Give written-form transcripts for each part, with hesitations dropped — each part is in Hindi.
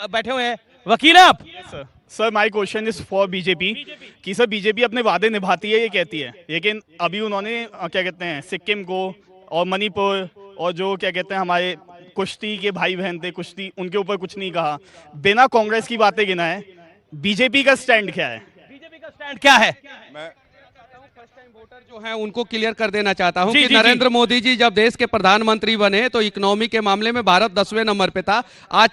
बैठे हुए हैं, वकील हैं आप। Sir my question is for BJP कि सर बीजेपी अपने वादे निभाती है ये कहती है, लेकिन अभी उन्होंने क्या कहते हैं सिक्किम को और मणिपुर और जो क्या कहते हैं हमारे कुश्ती के भाई बहन थे कुश्ती, उनके ऊपर कुछ नहीं कहा, बिना कांग्रेस की बातें गिनाए। बीजेपी का स्टैंड क्या है? बीजेपी का स्टैंड क्या है? मैं फर्स्ट टाइम वोटर जो है उनको क्लियर कर देना चाहता हूं जी, कि जी, नरेंद्र मोदी जी जब देश के प्रधानमंत्री बने तो इकोनॉमी के मामले में भारत 10वें नंबर पे था, आज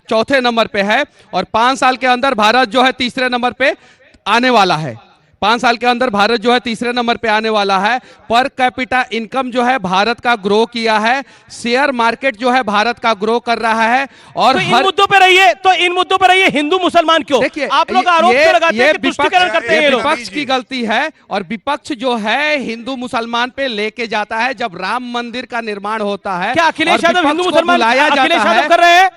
चौथे नंबर पे है और 5 साल के अंदर भारत जो है तीसरे नंबर पे आने वाला है। 5 साल के अंदर भारत जो है तीसरे नंबर पे आने वाला है। पर कैपिटा इनकम जो है भारत का ग्रो किया है, शेयर मार्केट जो है भारत का ग्रो कर रहा है। और तो इन मुद्दों पे रहिए, तो इन मुद्दों पे रहिए, हिंदू मुसलमान क्यों? देखिए आप लोग आरोप क्यों लगाते हैं कि तुष्टीकरण करते हैं ये लोग? विपक्ष की गलती है और विपक्ष जो है हिंदू मुसलमान पे लेके जाता है। जब राम मंदिर का निर्माण होता है, क्या अखिलेश और यादव हिंदू विपक्ष को मुसलमान बुलाया अखिलेश जाता यादव है, कर रहे हैं?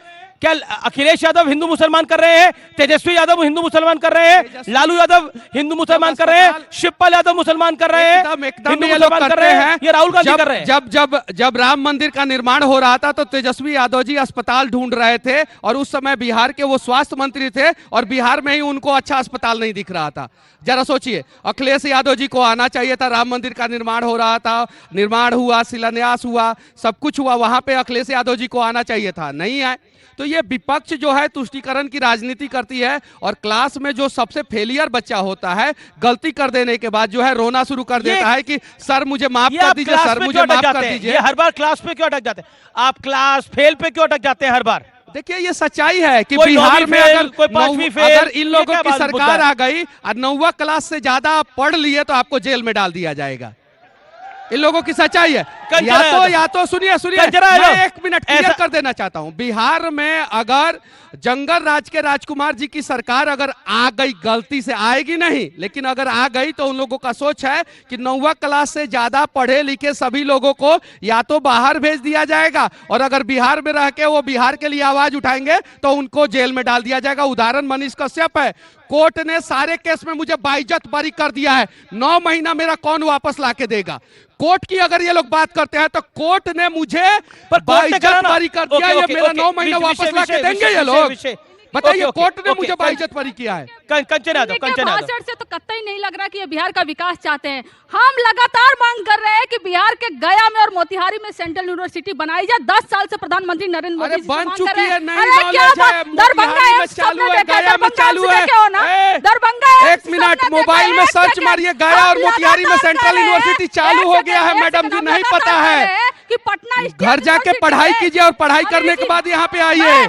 क्या अखिलेश यादव हिंदू मुसलमान कर रहे हैं? तेजस्वी यादव हिंदू मुसलमान कर रहे हैं? लालू यादव हिंदू मुसलमान कर रहे हैं? शिवपाल यादव मुसलमान कर रहे हैं? एकदम हिंदू ये लोग मुसलमान करते हैं। ये राहुल गांधी कर रहे हैं। जब राम मंदिर का निर्माण हो रहा था तो तेजस्वी यादव जी अस्पताल ढूंढ रहे थे और उस समय बिहार के वो स्वास्थ्य मंत्री थे और बिहार में ही उनको अच्छा अस्पताल नहीं दिख रहा था। जरा सोचिए, अखिलेश यादव जी को आना चाहिए था, राम मंदिर का निर्माण हो रहा था, निर्माण हुआ, शिलान्यास हुआ, सब कुछ हुआ, वहां पे अखिलेश यादव जी को आना चाहिए था, नहीं आए। तो ये विपक्ष जो है तुष्टीकरण की राजनीति करती है और क्लास में जो सबसे फेलियर बच्चा होता है गलती कर देने के बाद जो है रोना शुरू कर देता है कि सर मुझे माफ कर दीजिए, सर मुझे माफ कर दीजिए। ये हर बार क्लास पे क्यों अटक जाते हैं आप? क्लास फेल पे क्यों अटक जाते हैं हर बार? देखिए ये सच्चाई है कि कोई बिहार में अगर इन लोगों की सरकार आ गई और 9वीं क्लास से ज्यादा आप पढ़ लिए तो आपको जेल में डाल दिया जाएगा। इन लोगों की सच्चाई है। या तो सुनिए मैं 1 मिनट क्लियर कर देना चाहता हूं। बिहार में अगर जंगल राज के राजकुमार जी की सरकार अगर आ गई, गलती से आएगी नहीं लेकिन अगर आ गई तो उन लोगों का सोच है कि 9वीं क्लास से ज्यादा पढ़े लिखे सभी लोगों को या तो बाहर भेज दिया जाएगा और अगर बिहार में रह के वो बिहार के लिए आवाज उठाएंगे तो उनको जेल में डाल दिया जाएगा। उदाहरण मनीष कश्यप है। कोर्ट ने सारे केस में मुझे बाइज्जत बरी कर दिया है, 9 महीना मेरा कौन वापस लाके देगा? कोर्ट की अगर ये लोग बात करते हैं तो कोर्ट ने मुझे बाइज्जत बरी कर दिया, ये मेरा 9 महीना वापस लाके देंगे ये लोग? बताइए, कोर्ट ने मुझे बाइज्जत बरी किया है। भाषण से तो कतई नहीं लग रहा कि ये बिहार का विकास चाहते हैं। हम लगातार मांग कर रहे हैं कि बिहार के गया में और मोतिहारी में सेंट्रल यूनिवर्सिटी बनाई जाए। 10 साल से प्रधानमंत्री नरेंद्र मोदी जी बन चुकी है, नहीं दरभंगा चालू है, गया में चालू है। दरभंगा 1 मिनट मोबाइल में सर्च मारिए, गया और मोतिहारी में सेंट्रल यूनिवर्सिटी चालू हो गया है। मैडम जी नहीं पता है कि पटना घर जाके पढ़ाई कीजिए और पढ़ाई करने के बाद यहाँ पे आइए।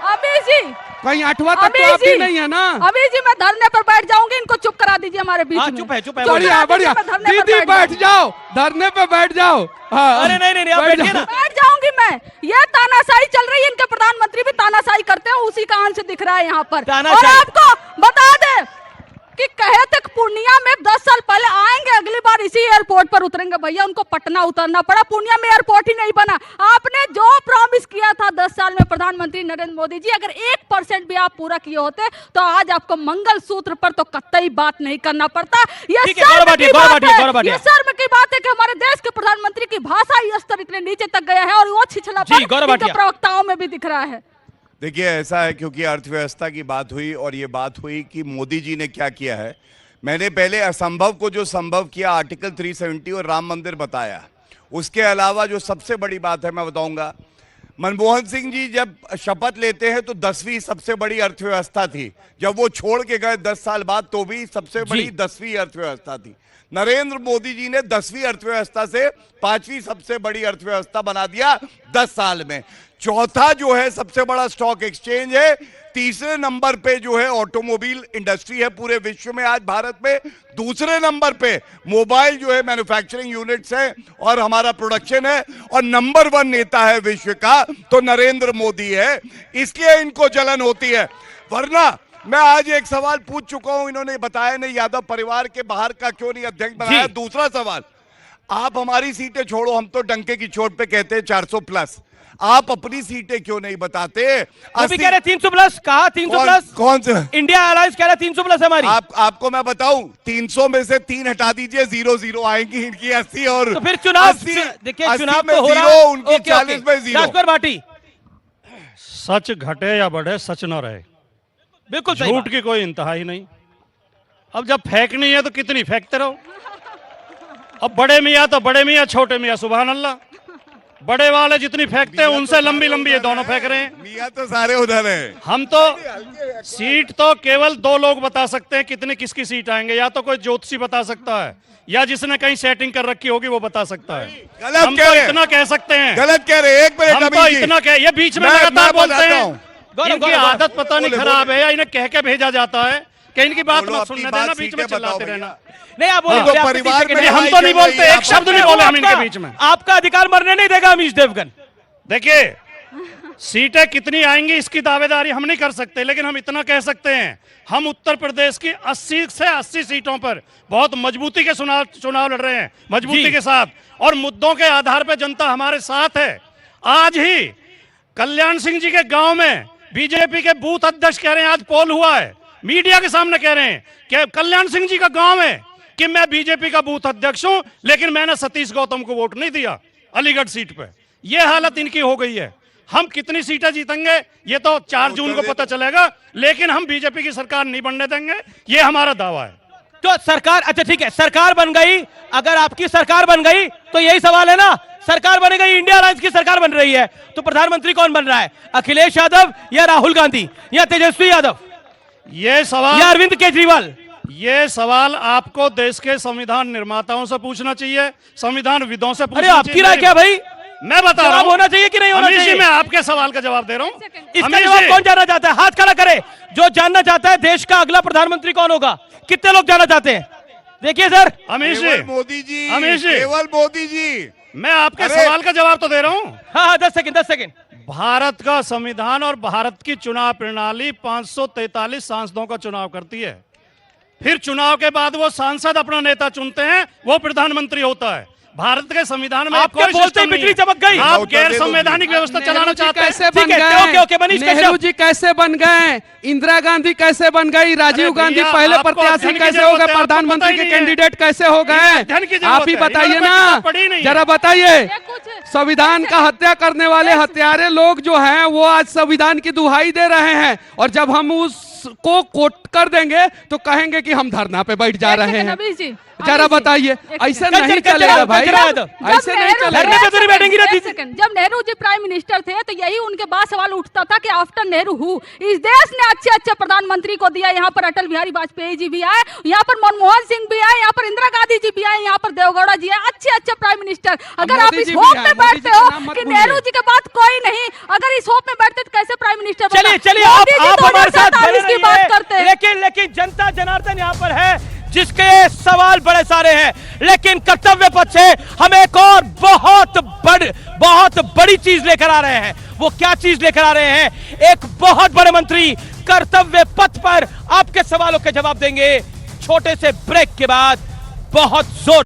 अभी जी कहीं 8वां तक तो आप भी नहीं है ना। अभी जी मैं धरने पर बैठ जाऊंगी, इनको चुप करा दीजिए हमारे बीच में। चुप है बढ़िया बढ़िया दीदी बैठ जाओ, धरने पे बैठ जाओ। अरे नहीं आप बैठिए ना। बैठ जाऊंगी मैं। ये तानाशाही चल रही है, इनके प्रधानमंत्री भी तानाशाही करते हैं, उसी का अंश दिख रहा है यहाँ पर। और आपको बता दे कि कहे तक पूर्णिया में 10 साल पहले आएंगे, अगली बार इसी एयरपोर्ट पर उतरेंगे। भैया उनको पटना उतरना पड़ा, पूर्णिया में एयरपोर्ट ही नहीं बना। आपने जो प्रॉमिस किया था 10 साल में प्रधानमंत्री नरेंद्र मोदी जी, अगर 1% भी आप पूरा किए होते तो आज आपको मंगल सूत्र पर तो कतई बात नहीं करना पड़ता। ये शर्म की बात है कि हमारे देश के प्रधानमंत्री की भाषा स्तर इतने नीचे तक गया है और वो छिछलापन प्रवक्ताओं में भी दिख रहा है। देखिए ऐसा है क्योंकि अर्थव्यवस्था की बात हुई और ये बात हुई कि मोदी जी ने क्या किया है। मैंने पहले असंभव को जो संभव किया, आर्टिकल 370 और राम मंदिर बताया। उसके अलावा जो सबसे बड़ी बात है मैं बताऊंगा, मनमोहन सिंह जी जब शपथ लेते हैं तो 10वीं सबसे बड़ी अर्थव्यवस्था थी। जब वो छोड़ के गए 10 साल बाद तो भी सबसे बड़ी 10वीं अर्थव्यवस्था थी। नरेंद्र मोदी जी ने 10वीं अर्थव्यवस्था से 5वीं सबसे बड़ी अर्थव्यवस्था बना दिया 10 साल में। चौथा जो है सबसे बड़ा स्टॉक एक्सचेंज है। तीसरे नंबर पे जो है ऑटोमोबाइल इंडस्ट्री है पूरे विश्व में आज भारत में। दूसरे नंबर पे मोबाइल जो है मैन्युफैक्चरिंग यूनिट्स है और हमारा प्रोडक्शन है। और नंबर 1 नेता है विश्व का तो नरेंद्र मोदी है, इसलिए इनको जलन होती है। वरना मैं आज एक सवाल पूछ चुका हूं, इन्होंने बताया नहीं यादव परिवार के बाहर का क्यों नहीं अध्यक्ष बनाया। दूसरा सवाल, आप हमारी सीटें छोड़ो, हम तो डंके की चोट पे कहते हैं 400 प्लस, आप अपनी सीटें क्यों नहीं बताते? वो भी कह रहे 300 प्लस। कहा 300 प्लस? कौन से? इंडिया अलायंस कह रहा 300 प्लस हमारी। आपको मैं बताऊं, 300 में से 3 हटा दीजिए, 0-0 आएंगी इनकी 80 और तो फिर चुनाव देखिए, चुनाव तो हो रहा, उनकी 40 में 0। राजकुमार भाटी सच घटे या बढ़े, सच न रहे। बिल्कुल सही झूठ बात। की कोई इंतहा ही नहीं। अब जब फेंकनी है तो कितनी फेंकते रहो। अब बड़े मियाँ तो बड़े मियाँ, छोटे मियाँ सुभान अल्लाह। बड़े वाले जितनी फेंकते हैं उनसे लंबी लंबी ये दोनों फेंक रहे हैं। मियाँ तो सारे उधर हैं। हम तो सीट तो केवल 2 लोग बता सकते हैं कितनी किसकी सीट आएंगे, या तो कोई ज्योतिषी बता सकता है या जिसने कहीं सेटिंग कर रखी होगी वो बता सकता है। गलत हम कह तो रहे हैं। इतना कह सकते हैं, गलत कह रहे हैं। एक मिनट हम तो अभी जी। इतना कह, ये बीच में मैं लगातार बोलते बताता हैं। हूं। गौरव, इनकी गौरव, आदत पता नहीं बोले, खराब बोले। है या इन्हें कह के भेजा जाता है कि इनकी बात बोलो, मत अपनी सुनने बात देना, बीच में सीटें बताओ चिल्लाते भैया। रहना। नहीं आप बोले, हाँ, बोले, तो आपने परिवार 30 में सेकंड हम दिए। तो नहीं बोलते, आप एक शब्द नहीं बोले हम इनके बीच में। आपका अधिकार मरने नहीं देगा अमीश देवगन। देखिए, सीटें कितनी आएंगी इसकी दावेदारी हम नहीं कर सकते, लेकिन हम इतना कह सकते हैं, हम उत्तर प्रदेश की 80 से 80 सीटों पर बहुत मजबूती के चुनाव लड़ रहे हैं, मजबूती के साथ, और मुद्दों के आधार पर जनता हमारे साथ है। आज ही कल्याण सिंह जी के गांव में बीजेपी के बूथ अध्यक्ष कह रहे हैं, आज पोल हुआ है, मीडिया के सामने कह रहे हैं कि कल्याण सिंह जी का गांव है कि मैं बीजेपी का बूथ अध्यक्ष हूं, लेकिन मैंने सतीश गौतम को वोट नहीं दिया अलीगढ़ सीट पे। यह हालत इनकी हो गई है। हम कितनी सीटें जीतेंगे ये तो 4 जून को पता चलेगा, लेकिन हम बीजेपी की सरकार नहीं बनने देंगे, ये हमारा दावा है। तो सरकार, अच्छा ठीक है, सरकार बन गई, अगर आपकी सरकार बन गई तो यही सवाल है ना, सरकार बन गई, इंडिया अलायंस की सरकार बन रही है, तो प्रधानमंत्री कौन बन रहा है? अखिलेश यादव या राहुल गांधी या तेजस्वी यादव ये सवाल या अरविंद केजरीवाल? ये सवाल आपको देश के संविधान निर्माताओं से पूछना चाहिए, संविधान विदों से अरे पूछना चाहिए। आपकी राय क्या भाई? मैं बता रहा जवाब हूं, होना चाहिए कि नहीं होना अमीश जी, चाहिए? मैं आपके सवाल का जवाब दे रहा हूं। इसका अमीश जवाब जी, कौन जानना चाहता है? हाथ खड़ा करे जो जानना चाहता है देश का अगला प्रधानमंत्री कौन होगा। कितने लोग जानना चाहते हैं? देखिए सर, अमीश केवल जी, मोदी जी, अमीश जी, केवल मोदी जी। मैं आपके अरे! सवाल का जवाब तो दे रहा हूं। हाँ 10 सेकंड। भारत का संविधान और भारत की चुनाव प्रणाली 543 सांसदों का चुनाव करती है। फिर चुनाव के बाद वो सांसद अपना नेता चुनते हैं, वो प्रधानमंत्री होता है। भारत के संविधान में आपके कोई बोलते सिस्टम ही नहीं बिजली है। चमक गई। आप उत्तर गैर दे दो संवैधानिक व्यवस्था चलाना नेहरू जी चाहते हैं। कैसे बन ठीक है, गए? ओके, मनीष नेहरू कश्यप। जी कैसे बन गए? इंदिरा गांधी कैसे बन गई? राजीव अरे गांधी भैया, पहले आपको प्रत्याशी अध्ययन की कैसे जरूरत हो गए? है, आपको पता प्रधानमंत्री ही के नहीं है। कैंडिडेट कैसे हो इन्हें गए? अध्ययन की जरूरत आप ही है। बताइए इन्होंने ना, किताब पढ़ी नहीं है। जरा बताइए। ये कुछ संविधान का हत्या करने वाले हत्यारे लोग जो हैं वो आज संविधान की दुहाई दे रहे हैं, और जब हम उसको कोट कर देंगे तो कहेंगे कि हम धरना पे बैठ जा रहे हैं। अभी जी, जरा अभी जी, बताइए, एक ऐसे सेकंड। नहीं कचरा- चलेगा भाई, कचरा- कचरा- ऐसे नहीं नेहरू- चलेगा। धरने पे तो नहीं बैठेंगी ना एक दीदी। सेकंड। जब नेहरू जी प्राइम मिनिस्टर थे तो यही उनके बाद सवाल उठता था कि आफ्टर नेहरू हु, इस देश ने अच्छे अच्छे प्रधानमंत्री को दिया। यहाँ पर अटल बिहारी वाजपेयी जी भी आए, यहाँ पर मनमोहन सिंह भी आए, यहाँ पर इंदिरा गांधी जी भी आए, यहाँ पर देवगौड़ा जी आए, अच्छे अच्छे प्राइम मिनिस्टर। अगर आप मोदी इस जी होप भी में हैं, मोदी बैठते जी का हो नाम मत कि भूलिए। नेहरू जी के बाद कोई नहीं, अगर इस होप में बैठते तो कैसे प्राइम मिनिस्टर बनता? चलिए चलिए, मोदी जी आप हमारे साथ 2047 बने की बात रहिए। करते हैं। लेकिन जनता जनार्दन यहाँ पर है जिसके सवाल बड़े सारे हैं, लेकिन कर्तव्य पथ से हम एक और बहुत बड़ी चीज लेकर आ रहे हैं। वो क्या चीज लेकर आ रहे हैं? एक बहुत बड़े मंत्री कर्तव्य पथ पर आपके सवालों के जवाब देंगे। छोटे से ब्रेक के बाद बहुत जोर